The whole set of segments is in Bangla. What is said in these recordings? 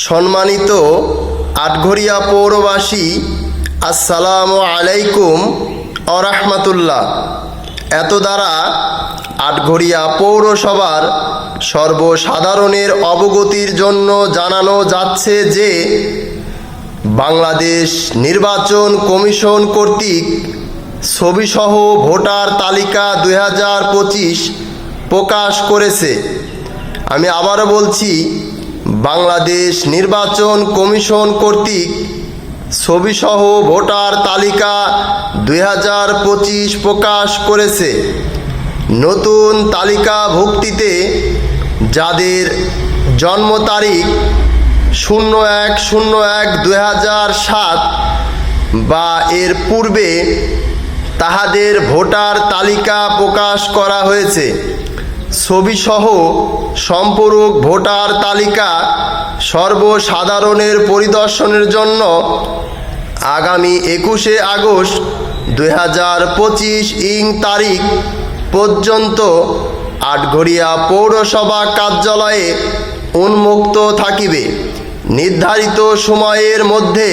সম্মানিত আটঘরিয়া পৌরবাসী, আসসালামু আলাইকুম ওয়া রাহমাতুল্লাহ। এত দ্বারা আটঘরিয়া পৌরসভার সর্বসাধারণের অবগতির জন্য জানানো যাচ্ছে যে বাংলাদেশ নির্বাচন কমিশন কর্তৃক ছবিসহ ভোটার তালিকা 2025 প্রকাশ করেছে। আমি আবারও বলছি, বাংলাদেশ নির্বাচন কমিশন কর্তৃক ছবিসহ ভোটার তালিকা 2025 প্রকাশ করেছে। নতুন তালিকাভুক্তিতে যাদের জন্ম তারিখ 01/01/2007 বা এর পূর্বে, তাহাদের ভোটার তালিকা প্রকাশ করা হয়েছে। ছবিসহ সম্পূরক ভোটার তালিকা সর্বসাধারণের পরিদর্শনের জন্য আগামী 21শে আগস্ট 2025 তারিখ পর্যন্ত আটঘরিয়া পৌরসভা কার্যালয়ে উন্মুক্ত থাকিবে। নির্ধারিত সময়ের মধ্যে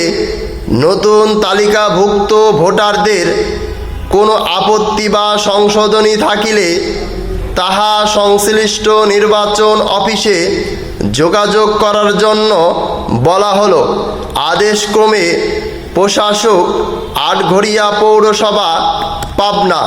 নতুন তালিকাভুক্ত ভোটারদের কোনো আপত্তি বা সংশোধনী থাকিলে তাহা সংশ্লিষ্ট নির্বাচন অফিসে যোগাযোগ করার জন্য বলা হলো। আদেশক্রমে, প্রশাসক, আটঘরিয়া পৌরসভা, পাবনা।